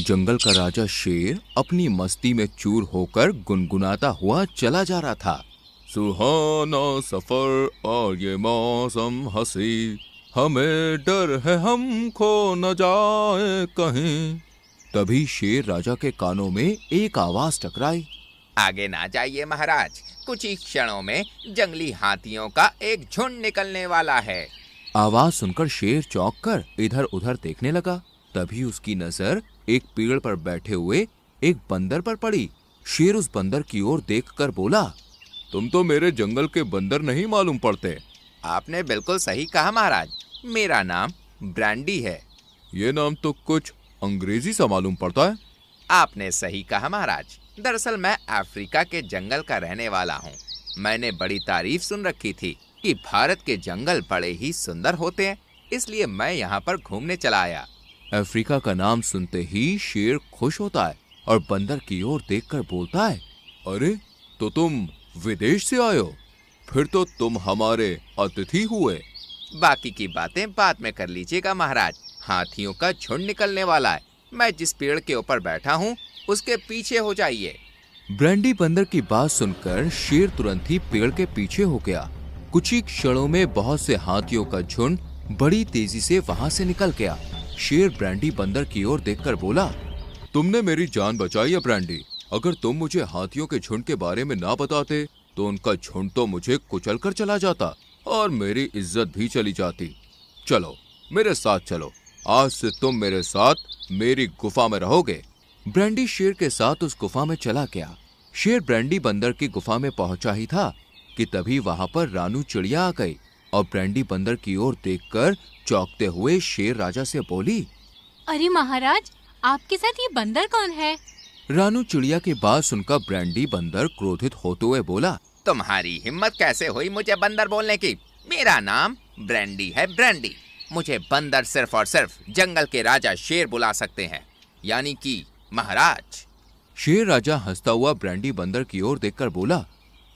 जंगल का राजा शेर अपनी मस्ती में चूर होकर गुनगुनाता हुआ चला जा रहा था। सुहाना सफर और ये मौसम हंसी, हमें डर है हम खो न जाए कहीं। तभी शेर राजा के कानों में एक आवाज टकराई। आगे ना जाइए महाराज, कुछ ही क्षणों में जंगली हाथियों का एक झुंड निकलने वाला है। आवाज सुनकर शेर चौंक कर इधर उधर देखने लगा। तभी उसकी नजर एक पेड़ पर बैठे हुए एक बंदर पर पड़ी। शेर उस बंदर की ओर देखकर बोला, तुम तो मेरे जंगल के बंदर नहीं मालूम पड़ते। आपने बिल्कुल सही कहा महाराज, मेरा नाम ब्रांडी है। ये नाम तो कुछ अंग्रेजी सा मालूम पड़ता है। आपने सही कहा महाराज, दरअसल मैं अफ्रीका के जंगल का रहने वाला हूँ। मैंने बड़ी तारीफ सुन रखी थी कि भारत के जंगल बड़े ही सुंदर होते हैं, इसलिए मैं यहाँ पर घूमने चला आया। अफ्रीका का नाम सुनते ही शेर खुश होता है और बंदर की ओर देखकर बोलता है, अरे तो तुम विदेश से आए हो, फिर तो तुम हमारे अतिथि हुए। बाकी की बातें बाद में कर लीजिएगा महाराज, हाथियों का झुंड निकलने वाला है। मैं जिस पेड़ के ऊपर बैठा हूँ उसके पीछे हो जाइए। ब्रांडी बंदर की बात सुनकर शेर तुरंत ही पेड़ के पीछे हो गया। कुछ ही क्षणों में बहुत से हाथियों का झुंड बड़ी तेजी से वहां से निकल गया। शेर ब्रांडी बंदर की ओर देखकर बोला, तुमने मेरी जान बचाई है ब्रांडी। अगर तुम मुझे हाथियों के झुंड के बारे में ना बताते तो उनका झुंड तो मुझे कुचल कर चला जाता और मेरी इज्जत भी चली जाती। चलो मेरे साथ चलो, आज से तुम मेरे साथ मेरी गुफा में रहोगे। ब्रांडी शेर के साथ उस गुफा में चला गया। शेर ब्रांडी बंदर की गुफा में पहुंचा ही था कि तभी वहां पर रानू चिड़िया आ गई और ब्रांडी बंदर की ओर देखकर चौंकते हुए शेर राजा से बोली, अरे महाराज, आपके साथ ये बंदर कौन है? रानू चिड़िया की बात सुनकर ब्रांडी बंदर क्रोधित होते हुए बोला, तुम्हारी हिम्मत कैसे हुई मुझे बंदर बोलने की? मेरा नाम ब्रांडी है, ब्रांडी। मुझे बंदर सिर्फ और सिर्फ जंगल के राजा शेर बुला सकते हैं, यानी कि महाराज। शेर राजा हंसता हुआ ब्रांडी बंदर की ओर देखकर बोला,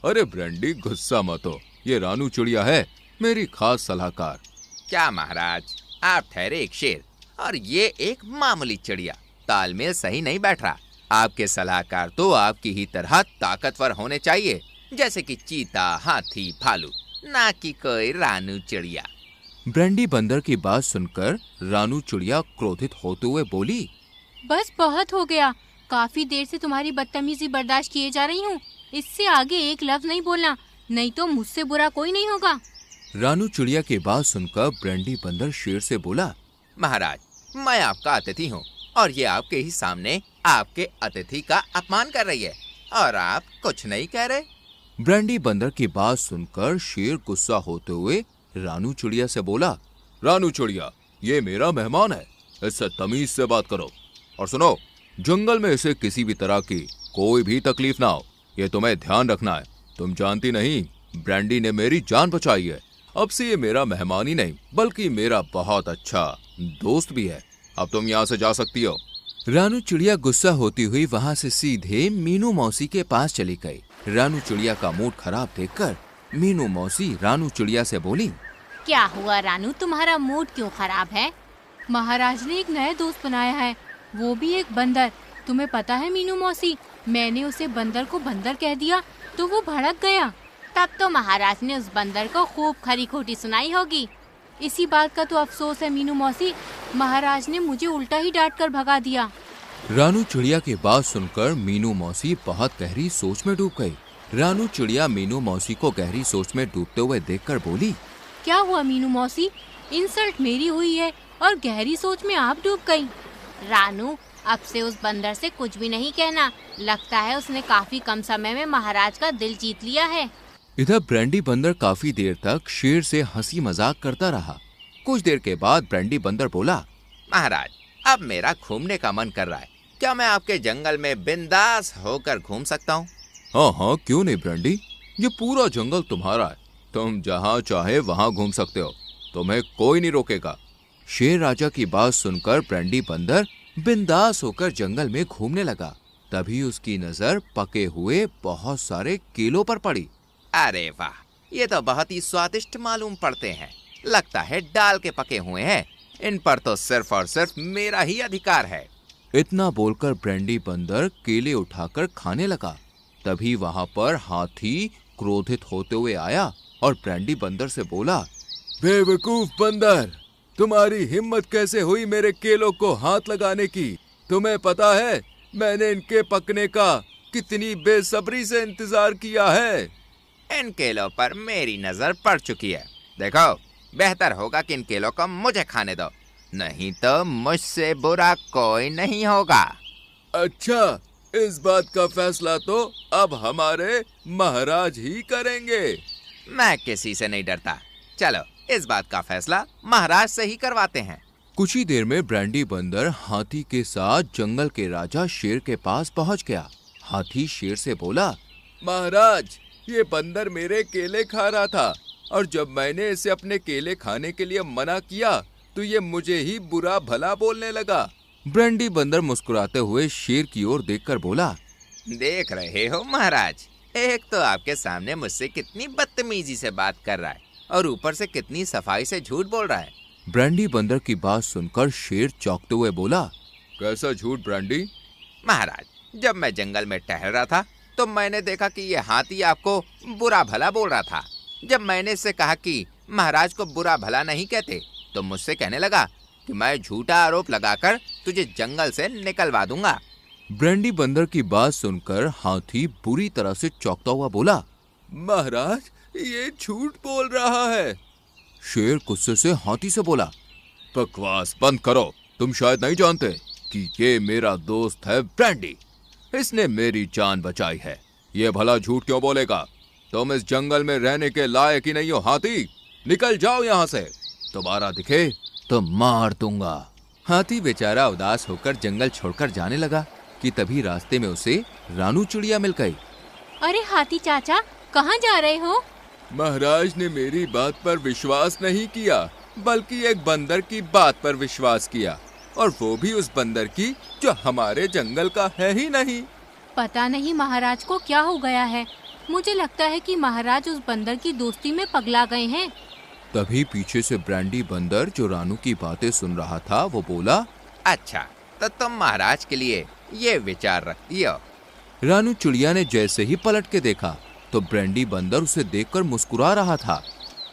अरे ब्रांडी गुस्सा मत हो, ये रानू चिड़िया है, मेरी खास सलाहकार। क्या महाराज, आप ठहरे एक शेर और ये एक मामूली चिड़िया, तालमेल सही नहीं बैठ रहा। आपके सलाहकार तो आपकी ही तरह ताकतवर होने चाहिए, जैसे कि चीता, हाथी, भालू, ना कि कोई रानू चिड़िया। ब्रांडी बंदर की बात सुनकर रानू चिड़िया क्रोधित होते हुए बोली, बस बहुत हो गया, काफी देर से तुम्हारी बदतमीजी बर्दाश्त किए जा रही हूँ। इससे आगे एक लफ्ज नहीं बोलना, नहीं तो मुझसे बुरा कोई नहीं होगा। रानू चिड़िया की बात सुनकर ब्रांडी बंदर शेर से बोला, महाराज, मैं आपका अतिथि हूँ और ये आपके ही सामने आपके अतिथि का अपमान कर रही है और आप कुछ नहीं कह रहे। ब्रांडी बंदर की बात सुनकर शेर गुस्सा होते हुए रानू चिड़िया से बोला, रानू चिड़िया, ये मेरा मेहमान है, इससे तमीज से बात करो। और सुनो, जंगल में इसे किसी भी तरह की कोई भी तकलीफ ना हो, ये तुम्हें ध्यान रखना है। तुम जानती नहीं, ब्रांडी ने मेरी जान बचाई है। अब से ये मेरा मेहमान ही नहीं बल्कि मेरा बहुत अच्छा दोस्त भी है। अब तुम यहाँ से जा सकती हो। रानू चिड़िया गुस्सा होती हुई वहाँ से सीधे मीनू मौसी के पास चली गई। रानू चिड़िया का मूड खराब देखकर मीनू मौसी रानू चिड़िया से बोली, क्या हुआ रानू, तुम्हारा मूड क्यों खराब है? महाराज ने एक नया दोस्त बनाया है, वो भी एक बंदर। तुम्हें पता है मीनू मौसी, मैंने उसे बंदर को बंदर कह दिया तो वो भड़क गया। तब तो महाराज ने उस बंदर को खूब खरी खोटी सुनाई होगी। इसी बात का तो अफसोस है मीनू मौसी, महाराज ने मुझे उल्टा ही डांट कर भगा दिया। रानू चिड़िया की बात सुनकर मीनू मौसी बहुत गहरी सोच में डूब गई। रानू चिड़िया मीनू मौसी को गहरी सोच में डूबते हुए देखकर बोली, क्या हुआ मीनू मौसी, इंसल्ट मेरी हुई है और गहरी सोच में आप डूब गई। रानू, अब से उस बंदर से कुछ भी नहीं कहना, लगता है उसने काफी कम समय में महाराज का दिल जीत लिया है। इधर ब्रांडी बंदर काफी देर तक शेर से हंसी मजाक करता रहा। कुछ देर के बाद ब्रांडी बंदर बोला, महाराज, अब मेरा घूमने का मन कर रहा है, क्या मैं आपके जंगल में बिंदास होकर घूम सकता हूँ? हाँ हाँ, क्यों नहीं ब्रांडी, ये पूरा जंगल तुम्हारा है, तुम जहाँ चाहे वहाँ घूम सकते हो, तुम्हें कोई नहीं रोकेगा। शेर राजा की बात सुनकर ब्रांडी बंदर बिंदास होकर जंगल में घूमने लगा। तभी उसकी नजर पके हुए बहुत सारे केलों पर पड़ी। अरे वाह, ये तो बहुत ही स्वादिष्ट मालूम पड़ते हैं, लगता है डाल के पके हुए हैं। इन पर तो सिर्फ और सिर्फ मेरा ही अधिकार है। इतना बोलकर ब्रांडी बंदर केले उठाकर खाने लगा। तभी वहां पर हाथी क्रोधित होते हुए आया और ब्रांडी बंदर से बोला, बेवकूफ बंदर, तुम्हारी हिम्मत कैसे हुई मेरे केलों को हाथ लगाने की? तुम्हें पता है मैंने इनके पकने का कितनी बेसब्री से इंतजार किया है। इन केलों पर मेरी नजर पड़ चुकी है। देखो, बेहतर होगा कि इन केलों को मुझे खाने दो, नहीं तो मुझसे बुरा कोई नहीं होगा। अच्छा, इस बात का फैसला तो अब हमारे महाराज ही करेंगे। मैं किसी से नहीं डरता। चलो, इस बात का फैसला महाराज से ही करवाते हैं। कुछ ही देर में ब्रांडी बंदर हाथी के साथ जंगल के राजा शेर के पास पहुंच गया। हाथी शेर से बोला, महाराज, ये बंदर मेरे केले खा रहा था और जब मैंने इसे अपने केले खाने के लिए मना किया तो ये मुझे ही बुरा भला बोलने लगा। ब्रांडी बंदर मुस्कुराते हुए शेर की ओर देखकर बोला, देख रहे हो महाराज, एक तो आपके सामने मुझसे कितनी बदतमीजी से बात कर रहा है और ऊपर से कितनी सफाई से झूठ बोल रहा है। ब्रांडी बंदर की बात सुनकर शेर चौंकते हुए बोला, कैसा झूठ ब्रांडी? महाराज, जब मैं जंगल में टहल रहा था तो मैंने देखा कि ये हाथी आपको बुरा भला बोल रहा था। जब मैंने इससे कहा कि महाराज को बुरा भला नहीं कहते तो मुझसे कहने लगा कि मैं झूठा आरोप लगाकर तुझे जंगल से निकलवा दूंगा। ब्रांडी बंदर की बात सुनकर हाथी बुरी तरह से चौंकता हुआ बोला, महाराज, ये झूठ बोल रहा है। शेर गुस्से से हाथी से बोला, बकवास बंद करो। तुम शायद नहीं जानते कि ये मेरा दोस्त है ब्रांडी। इसने मेरी जान बचाई है। ये भला झूठ क्यों बोलेगा? तुम इस जंगल में रहने के लायक ही नहीं हो हाथी। निकल जाओ यहाँ से। दोबारा दिखे तो मार दूंगा। हाथी बेचारा उदास होकर जंगल छोड़कर जाने लगा कि तभी रास्ते में उसे रानू चिड़िया मिल गई। अरे हाथी चाचा, कहाँ जा रहे हो? महाराज ने मेरी बात पर विश्वास नहीं किया, बल्कि एक बंदर की बात पर विश्वास किया, और वो भी उस बंदर की जो हमारे जंगल का है ही नहीं। पता नहीं महाराज को क्या हो गया है। मुझे लगता है कि महाराज उस बंदर की दोस्ती में पगला गए हैं। तभी पीछे से ब्रांडी बंदर, जो रानू की बातें सुन रहा था, वो बोला, अच्छा, तो तुम महाराज के लिए ये विचार रखती हो। रानू चिड़िया ने जैसे ही पलट के देखा तो ब्रांडी बंदर उसे देखकर मुस्कुरा रहा था।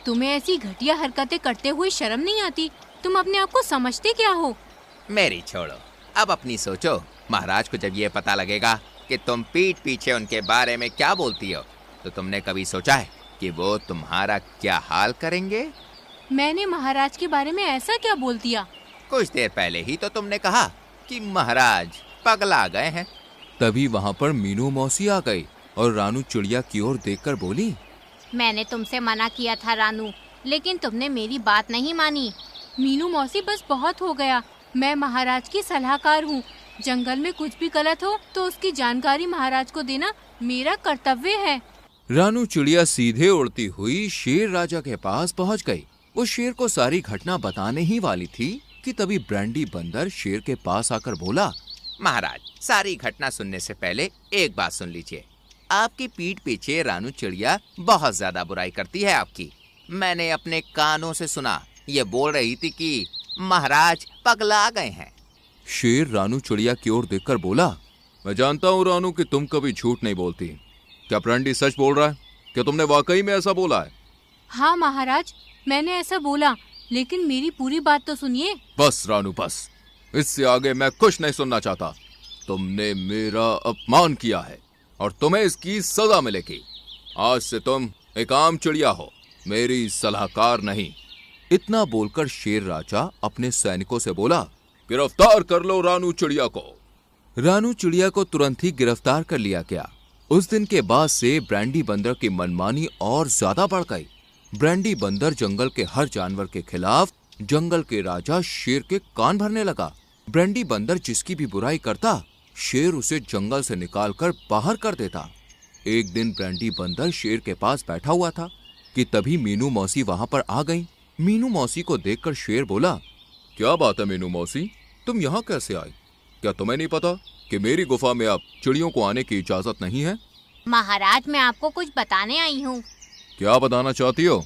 तुम्हें ऐसी घटिया हरकतें करते हुए शर्म नहीं आती? तुम अपने आप को समझते क्या हो? मेरी छोड़ो, अब अपनी सोचो। महाराज को जब ये पता लगेगा कि तुम पीठ पीछे उनके बारे में क्या बोलती हो, तो तुमने कभी सोचा है कि वो तुम्हारा क्या हाल करेंगे? मैंने महाराज के बारे में ऐसा क्या बोल दिया? कुछ देर पहले ही तो तुमने कहा कि महाराज पगला गए हैं। तभी वहाँ पर मीनू मौसी आ गई और रानू चिड़िया की ओर देखकर बोली, मैंने तुमसे मना किया था रानू, लेकिन तुमने मेरी बात नहीं मानी। मीनू मौसी, बस बहुत हो गया। मैं महाराज की सलाहकार हूँ। जंगल में कुछ भी गलत हो तो उसकी जानकारी महाराज को देना मेरा कर्तव्य है। रानू चिड़िया सीधे उड़ती हुई शेर राजा के पास पहुँच गई। वो शेर को सारी घटना बताने ही वाली थी कि तभी ब्रांडी बंदर शेर के पास आकर बोला, महाराज, सारी घटना सुनने से पहले एक बात सुन लीजिए। आपकी पीठ पीछे रानू चिड़िया बहुत ज्यादा बुराई करती है आपकी। मैंने अपने कानों से सुना, ये बोल रही थी कि महाराज पगला गए हैं। शेर रानू चिड़िया की ओर देखकर बोला, मैं जानता हूँ रानू कि तुम कभी झूठ नहीं बोलती। क्या ब्रांडी सच बोल रहा है? क्या तुमने वाकई में ऐसा बोला है? हाँ महाराज, मैंने ऐसा बोला, लेकिन मेरी पूरी बात तो सुनिए। बस रानू, बस। इससे आगे मैं कुछ नहीं सुनना चाहता। तुमने मेरा अपमान किया है और तुम्हें इसकी सजा मिलेगी। आज से तुम एक आम चिड़िया हो, मेरी सलाहकार नहीं। इतना बोलकर शेर राजा अपने सैनिकों से बोला, गिरफ्तार कर लो रानू चिड़िया को। रानू चिड़िया को तुरंत ही गिरफ्तार कर लिया गया। उस दिन के बाद से ब्रांडी बंदर की मनमानी और ज्यादा बढ़ गई। ब्रांडी बंदर जंगल के हर जानवर के खिलाफ जंगल के राजा शेर के कान भरने लगा। ब्रांडी बंदर जिसकी भी बुराई करता, शेर उसे जंगल से निकालकर बाहर कर देता। एक दिन ब्रांडी बंदर शेर के पास बैठा हुआ था कि तभी मीनू मौसी वहां पर आ गई। मीनू मौसी को देखकर शेर बोला, क्या बात है मीनू मौसी, तुम यहाँ कैसे आई? क्या तुम्हें नहीं पता कि मेरी गुफा में अब चिड़ियों को आने की इजाजत नहीं है? महाराज, मैं आपको कुछ बताने आई हूँ। क्या बताना चाहती हो?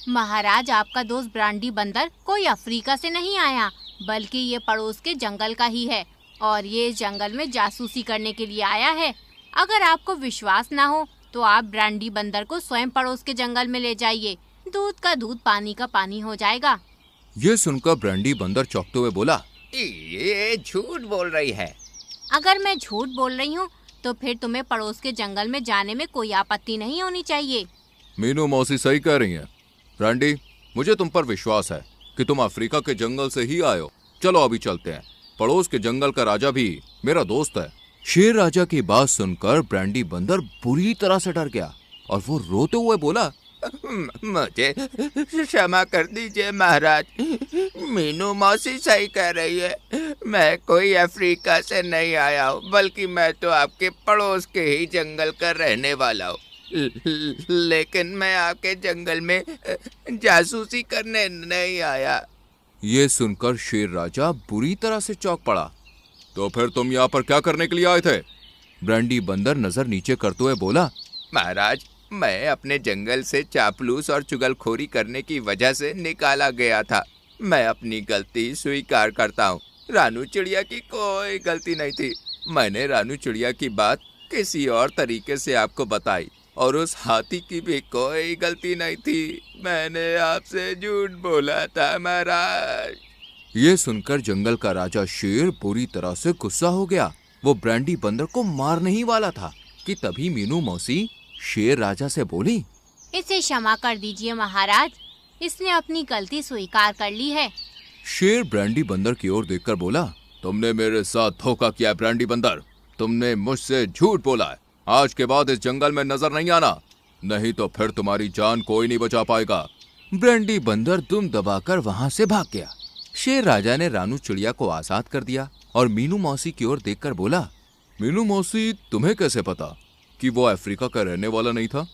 महाराज, आपका दोस्त ब्रांडी बंदर कोई अफ्रीका से नहीं आया, बल्कि ये पड़ोस के जंगल का ही है और ये इस जंगल में जासूसी करने के लिए आया है। अगर आपको विश्वास ना हो तो आप ब्रांडी बंदर को स्वयं पड़ोस के जंगल में ले जाइए। दूध का दूध, पानी का पानी हो जाएगा। ये सुनकर ब्रांडी बंदर चौंकते हुए बोला, ये झूठ बोल रही है। अगर मैं झूठ बोल रही हूँ तो फिर तुम्हें पड़ोस के जंगल में जाने में कोई आपत्ति नहीं होनी चाहिए। मीनू मौसी सही कह रही हैं। ब्रांडी, मुझे तुम पर विश्वास है कि तुम अफ्रीका के जंगल से ही आए हो। चलो अभी चलते हैं। पड़ोस के जंगल का राजा भी मेरा दोस्त है। शेर राजा की बात सुनकर ब्रांडी बंदर बुरी तरह से डर गया और वो रोते हुए बोला, मुझे क्षमा कर दीजिए महाराज, मीनू मौसी सही कह रही है। मैं कोई अफ्रीका से नहीं आया हूँ, बल्कि मैं तो आपके पड़ोस के ही जंगल का रहने वाला हूँ। लेकिन मैं आपके जंगल में जासूसी करने नहीं आया। ये सुनकर शेर राजा बुरी तरह से चौंक पड़ा। तो फिर तुम यहाँ पर क्या करने के लिए आए थे? ब्रांडी बंदर नजर नीचे करते हुए बोला, महाराज, मैं अपने जंगल से चापलूस और चुगलखोरी करने की वजह से निकाला गया था। मैं अपनी गलती स्वीकार करता हूँ। रानू चिड़िया की कोई गलती नहीं थी। मैंने रानू चिड़िया की बात किसी और तरीके से आपको बताई और उस हाथी की भी कोई गलती नहीं थी। मैंने आपसे झूठ बोला था महाराज। ये सुनकर जंगल का राजा शेर बुरी तरह से गुस्सा हो गया। वो ब्रांडी बंदर को मारने ही वाला था कि तभी मीनू मौसी शेर राजा से बोली, इसे क्षमा कर दीजिए महाराज, इसने अपनी गलती स्वीकार कर ली है। शेर ब्रांडी बंदर की ओर देखकर बोला, तुमने मेरे साथ धोखा किया ब्रांडी बंदर। तुमने मुझसे झूठ बोला है। आज के बाद इस जंगल में नजर नहीं आना, नहीं तो फिर तुम्हारी जान कोई नहीं बचा पाएगा। ब्रांडी बंदर दुम दबाकर वहां से भाग गया। शेर राजा ने रानू चिड़िया को आजाद कर दिया और मीनू मौसी की ओर देखकर बोला, मीनू मौसी, तुम्हें कैसे पता कि वो अफ्रीका का रहने वाला नहीं था?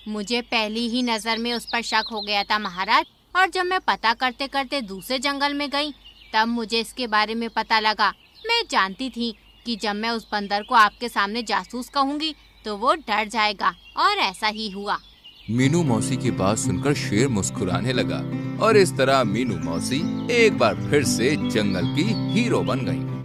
मुझे पहली ही नजर में उस पर शक हो गया था महाराज, और जब मैं पता करते करते दूसरे जंगल में गई तब मुझे इसके बारे में पता लगा। मैं जानती थी कि जब मैं उस बंदर को आपके सामने जासूस कहूंगी तो वो डर जाएगा, और ऐसा ही हुआ। मीनू मौसी की बात सुनकर शेर मुस्कुराने लगा और इस तरह मीनू मौसी एक बार फिर से जंगल की हीरो बन गई।